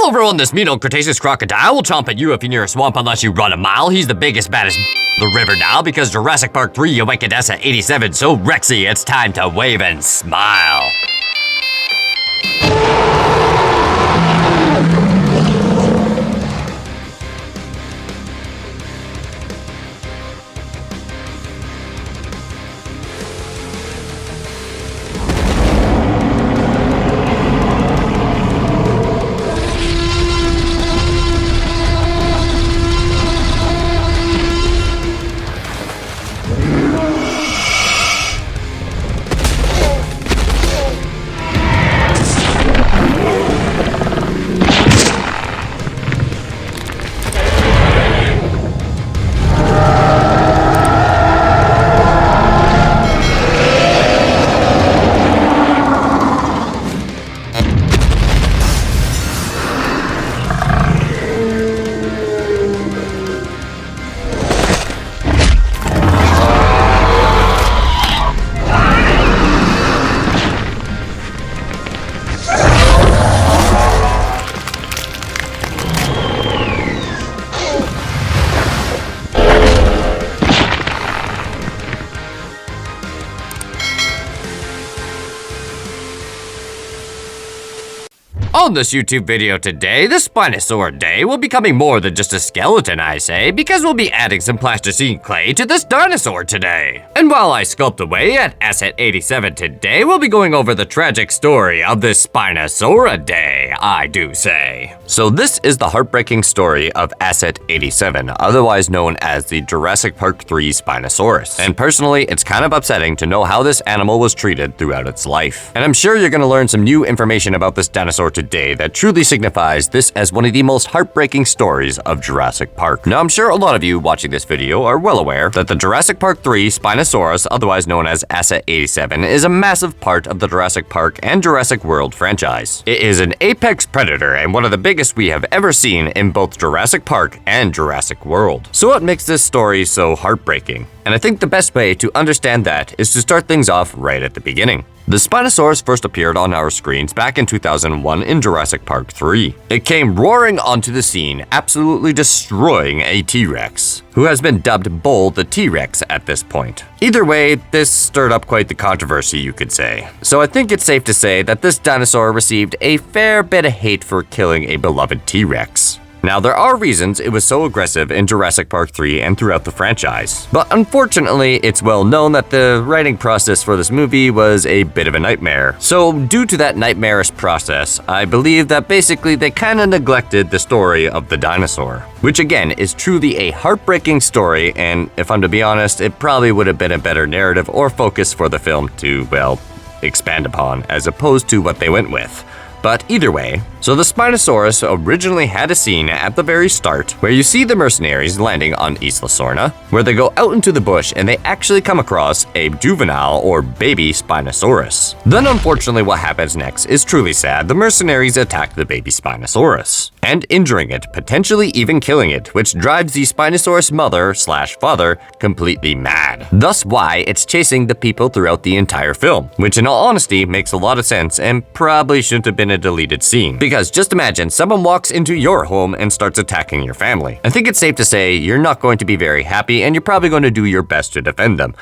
Hello everyone, this mean old Cretaceous crocodile will chomp at you if you're near a swamp unless you run a mile. He's the biggest, baddest the river now because Jurassic Park 3 awakened us at 87, so Rexy, it's time to wave and smile. On this YouTube video today, the Spinosauridae will be becoming more than just a skeleton, I say, because we'll be adding some plasticine clay to this dinosaur today. And while I sculpt away at Asset 87 today, we'll be going over the tragic story of this Spinosauridae, I do say. So this is the heartbreaking story of Asset 87, otherwise known as the Jurassic Park 3 Spinosaurus. And personally, it's kind of upsetting to know how this animal was treated throughout its life. And I'm sure you're gonna learn some new information about this dinosaur today that truly signifies this as one of the most heartbreaking stories of Jurassic Park. Now, I'm sure a lot of you watching this video are well aware that the Jurassic Park 3 Spinosaurus, otherwise known as Asset 87, is a massive part of the Jurassic Park and Jurassic World franchise. It is an apex predator and one of the biggest we have ever seen in both Jurassic Park and Jurassic World. So what makes this story so heartbreaking? And I think the best way to understand that is to start things off right at the beginning. The Spinosaurus first appeared on our screens back in 2001 in Jurassic Park 3. It came roaring onto the scene, absolutely destroying a T.Rex, who has been dubbed Bull the T.Rex at this point. Either way, this stirred up quite the controversy, you could say. So I think it's safe to say that this dinosaur received a fair bit of hate for killing a beloved T.Rex. Now, there are reasons it was so aggressive in Jurassic Park 3 and throughout the franchise. But unfortunately, it's well known that the writing process for this movie was a bit of a nightmare. So due to that nightmarish process, I believe that basically they kinda neglected the story of the dinosaur. Which again, is truly a heartbreaking story, and if I'm to be honest, it probably would have been a better narrative or focus for the film to, well, expand upon, as opposed to what they went with. But either way, so the Spinosaurus originally had a scene at the very start where you see the mercenaries landing on Isla Sorna, where they go out into the bush and they actually come across a juvenile or baby Spinosaurus. Then unfortunately what happens next is truly sad. The mercenaries attack the baby Spinosaurus and injuring it, potentially even killing it, which drives the Spinosaurus mother/father completely mad. Thus why it's chasing the people throughout the entire film, which in all honesty makes a lot of sense and probably shouldn't have been a deleted scene. Because just imagine someone walks into your home and starts attacking your family. I think it's safe to say you're not going to be very happy and you're probably going to do your best to defend them.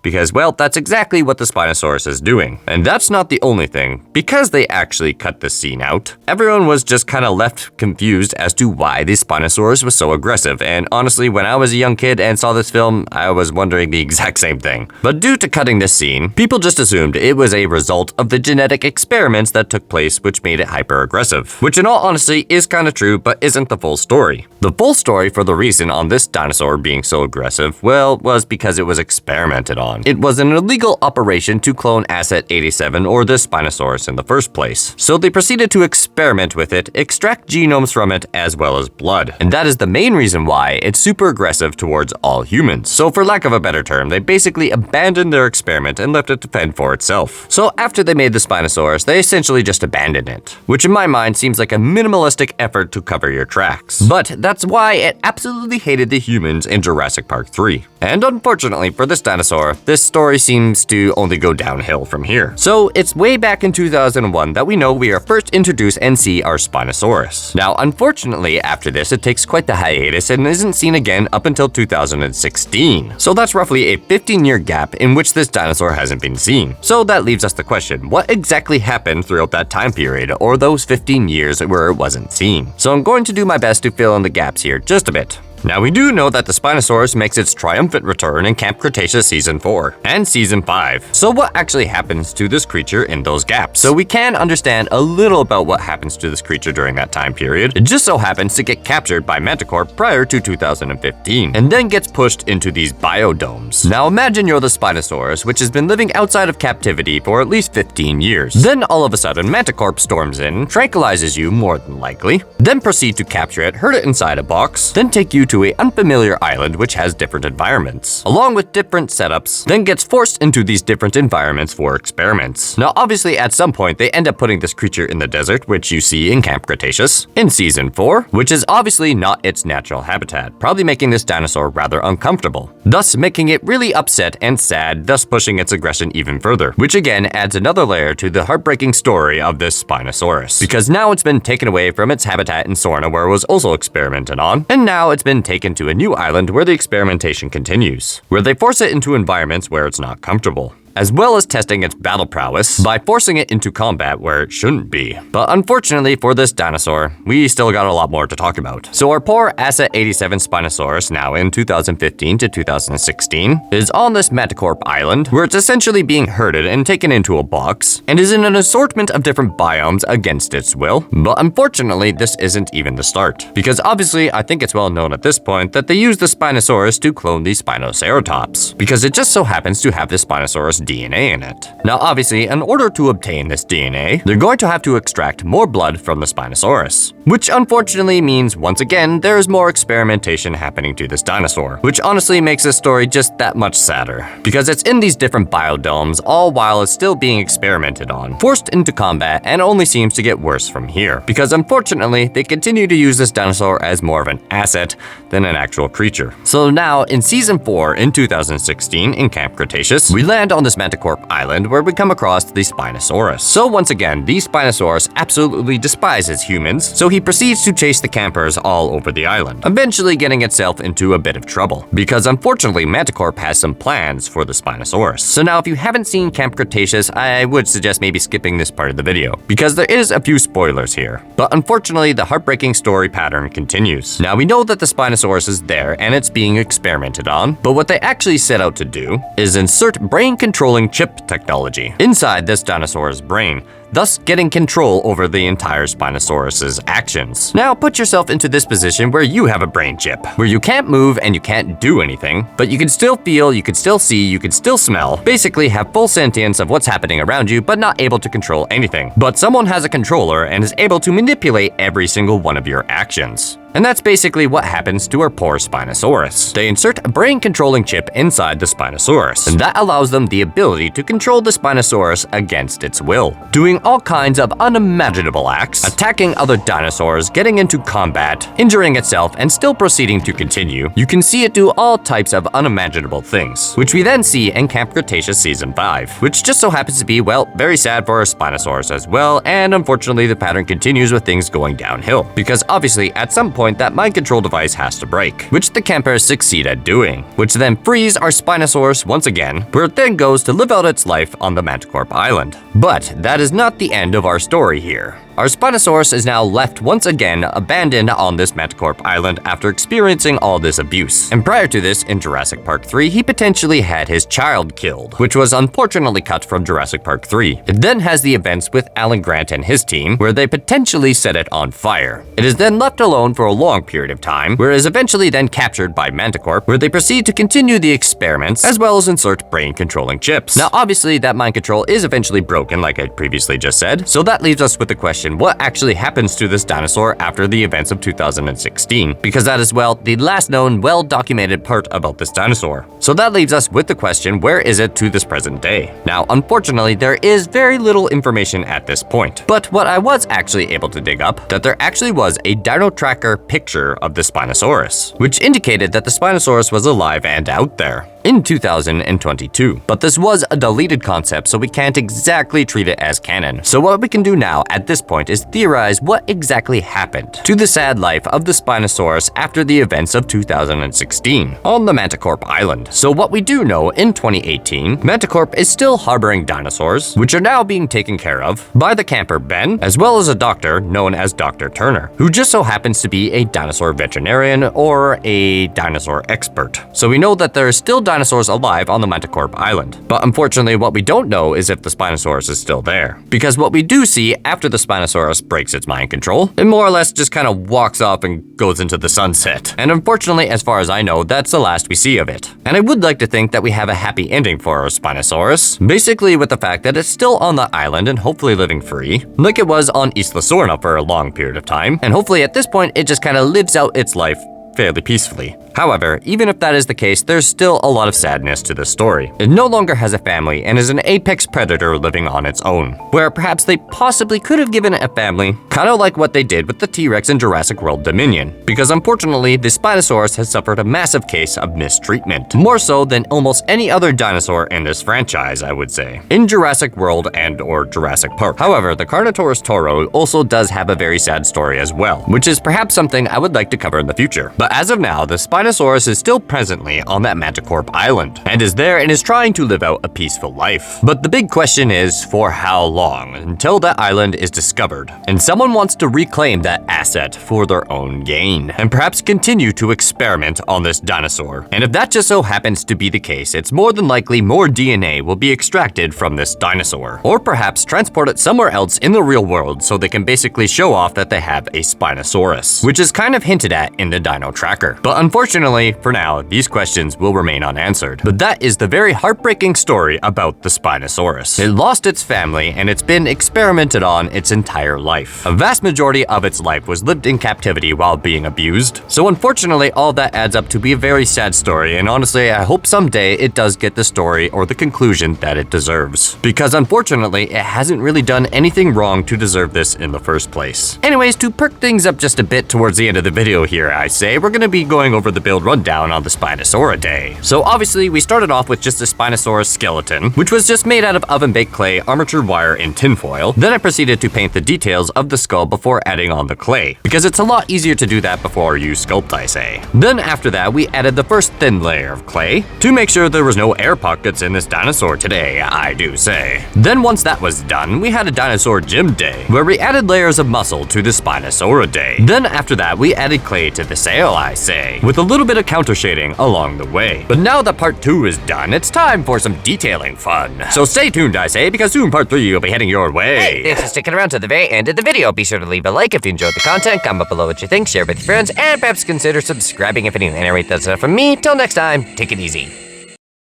Because, well, that's exactly what the Spinosaurus is doing. And that's not the only thing. Because they actually cut this scene out, everyone was just kind of left confused as to why the Spinosaurus was so aggressive. And honestly, when I was a young kid and saw this film, I was wondering the exact same thing. But due to cutting this scene, people just assumed it was a result of the genetic experiments that took place which made it hyper-aggressive. Which in all honesty is kind of true, but isn't the full story. The full story for the reason on this dinosaur being so aggressive, well, was because it was experimented on. It was an illegal operation to clone Asset 87 or the Spinosaurus in the first place. So they proceeded to experiment with it, extract genomes from it as well as blood. And that is the main reason why it's super aggressive towards all humans. So for lack of a better term, they basically abandoned their experiment and left it to fend for itself. So after they made the Spinosaurus, they essentially just abandoned it. Which in my mind seems like a minimalistic effort to cover your tracks. But that's why it absolutely hated the humans in Jurassic Park 3. And unfortunately for this dinosaur, this story seems to only go downhill from here. So it's way back in 2001 that we know we are first introduced and see our Spinosaurus. Now, unfortunately, after this, it takes quite the hiatus and isn't seen again up until 2016. So that's roughly a 15-year gap in which this dinosaur hasn't been seen. So that leaves us the question, what exactly happened throughout that time period, or those 15 years where it wasn't seen? So I'm going to do my best to fill in the gaps here just a bit. Now, we do know that the Spinosaurus makes its triumphant return in Camp Cretaceous Season 4 and Season 5. So what actually happens to this creature in those gaps? So we can understand a little about what happens to this creature during that time period. It just so happens to get captured by Manticore prior to 2015, and then gets pushed into these biodomes. Now imagine you're the Spinosaurus, which has been living outside of captivity for at least 15 years. Then all of a sudden, Manticore storms in, tranquilizes you more than likely, then proceed to capture it, herd it inside a box, then take you to an unfamiliar island which has different environments, along with different setups, then gets forced into these different environments for experiments. Now obviously at some point they end up putting this creature in the desert, which you see in Camp Cretaceous, in Season 4, which is obviously not its natural habitat, probably making this dinosaur rather uncomfortable, thus making it really upset and sad, thus pushing its aggression even further, which again adds another layer to the heartbreaking story of this Spinosaurus, because now it's been taken away from its habitat in Sorna where it was also experimented on, and now it's been taken to a new island where the experimentation continues, where they force it into environments where it's not comfortable, as well as testing its battle prowess by forcing it into combat where it shouldn't be. But unfortunately for this dinosaur, we still got a lot more to talk about. So our poor Asset 87 Spinosaurus, now in 2015 to 2016, is on this Manticore island where it's essentially being herded and taken into a box, and is in an assortment of different biomes against its will. But unfortunately, this isn't even the start, because obviously I think it's well known at this point that they used the Spinosaurus to clone the Spinoceratops, because it just so happens to have the Spinosaurus DNA in it. Now obviously, in order to obtain this DNA, they're going to have to extract more blood from the Spinosaurus, which unfortunately means once again there is more experimentation happening to this dinosaur, which honestly makes this story just that much sadder, because it's in these different biodomes all while it's still being experimented on, forced into combat, and only seems to get worse from here, because unfortunately they continue to use this dinosaur as more of an asset than an actual creature. So now in Season 4 in 2016 in Camp Cretaceous, we land on this Manticore island where we come across the Spinosaurus. So once again, the Spinosaurus absolutely despises humans, so he proceeds to chase the campers all over the island, eventually getting itself into a bit of trouble, because unfortunately Manticore has some plans for the Spinosaurus. So now if you haven't seen Camp Cretaceous, I would suggest maybe skipping this part of the video, because there is a few spoilers here. But unfortunately, the heartbreaking story pattern continues. Now we know that the Spinosaurus is there and it's being experimented on, but what they actually set out to do is insert brain controlling chip technology inside this dinosaur's brain, thus getting control over the entire Spinosaurus's actions. Now put yourself into this position where you have a brain chip, where you can't move and you can't do anything, but you can still feel, you can still see, you can still smell, basically have full sentience of what's happening around you, but not able to control anything. But someone has a controller and is able to manipulate every single one of your actions. And that's basically what happens to our poor Spinosaurus. They insert a brain-controlling chip inside the Spinosaurus, and that allows them the ability to control the Spinosaurus against its will, doing all kinds of unimaginable acts, attacking other dinosaurs, getting into combat, injuring itself, and still proceeding to continue. You can see it do all types of unimaginable things, which we then see in Camp Cretaceous Season 5, which just so happens to be, well, very sad for our Spinosaurus as well, and unfortunately the pattern continues with things going downhill, because obviously at some point that mind control device has to break, which the campers succeed at doing, which then frees our Spinosaurus once again, where it then goes to live out its life on the Manticore island. But that is not the end of our story here. Our Spinosaurus is now left once again abandoned on this Manticore island after experiencing all this abuse. And prior to this, in Jurassic Park 3, he potentially had his child killed, which was unfortunately cut from Jurassic Park 3. It then has the events with Alan Grant and his team, where they potentially set it on fire. It is then left alone for a long period of time, where it is eventually then captured by Manticore, where they proceed to continue the experiments, as well as insert brain-controlling chips. Now obviously that mind control is eventually broken, like I previously just said, so that leaves us with the question, question, what actually happens to this dinosaur after the events of 2016? Because that is, well, the last known, well-documented part about this dinosaur. So that leaves us with the question, where is it to this present day? Now, unfortunately, there is very little information at this point. But what I was actually able to dig up, that there actually was a dino tracker picture of the Spinosaurus, which indicated that the Spinosaurus was alive and out there in 2022. But this was a deleted concept, so we can't exactly treat it as canon. So what we can do now at this point is theorize what exactly happened to the sad life of the Spinosaurus after the events of 2016 on the Manticorp Island. So what we do know, in 2018, Manticorp is still harboring dinosaurs, which are now being taken care of by the camper Ben, as well as a doctor known as Dr. Turner, who just so happens to be a dinosaur veterinarian or a dinosaur expert. So we know that there are still dinosaurs alive on the Manticorp Island. But unfortunately, what we don't know is if the Spinosaurus is still there. Because what we do see after the Spinosaurus breaks its mind control, it more or less just kind of walks off and goes into the sunset. And unfortunately, as far as I know, that's the last we see of it. And I would like to think that we have a happy ending for our Spinosaurus, basically with the fact that it's still on the island and hopefully living free, like it was on Isla Sorna for a long period of time. And hopefully at this point, it just kind of lives out its life fairly peacefully. However, even if that is the case, there's still a lot of sadness to this story. It no longer has a family and is an apex predator living on its own, where perhaps they possibly could have given it a family, kind of like what they did with the T.Rex in Jurassic World Dominion, because unfortunately, the Spinosaurus has suffered a massive case of mistreatment, more so than almost any other dinosaur in this franchise, I would say, in Jurassic World and or Jurassic Park. However, the Carnotaurus toro also does have a very sad story as well, which is perhaps something I would like to cover in the future. But as of now, the Spinosaurus is still presently on that Manticorp Island, and is there and is trying to live out a peaceful life. But the big question is, for how long until that island is discovered, and someone wants to reclaim that asset for their own gain, and perhaps continue to experiment on this dinosaur. And if that just so happens to be the case, it's more than likely more DNA will be extracted from this dinosaur, or perhaps transport it somewhere else in the real world so they can basically show off that they have a Spinosaurus, which is kind of hinted at in the Dino Tracker. But unfortunately, for now, these questions will remain unanswered. But that is the very heartbreaking story about the Spinosaurus. It lost its family and it's been experimented on its entire life. A vast majority of its life was lived in captivity while being abused. So unfortunately, all that adds up to be a very sad story, and honestly, I hope someday it does get the story or the conclusion that it deserves. Because unfortunately, it hasn't really done anything wrong to deserve this in the first place. Anyways, to perk things up just a bit towards the end of the video here, I say, we're gonna be going over the build rundown on the Spinosauridae. So obviously, we started off with just a Spinosaurus skeleton, which was just made out of oven-baked clay, armature wire, and tinfoil. Then I proceeded to paint the details of the skull before adding on the clay, because it's a lot easier to do that before you sculpt, I say. Then after that, we added the first thin layer of clay to make sure there was no air pockets in this dinosaur today, I do say. Then once that was done, we had a dinosaur gym day, where we added layers of muscle to the Spinosauridae. Then after that, we added clay to the sail, I say, with a little bit of counter shading along the way. But now that part 2 is done, it's time for some detailing fun. So stay tuned, I say, because soon part 3 will be heading your way. Hey, thanks for sticking around to the very end of the video. Be sure to leave a like if you enjoyed the content, comment below what you think, share with your friends, and perhaps consider subscribing if you're new. And anyway, that's enough from me. Till next time, take it easy.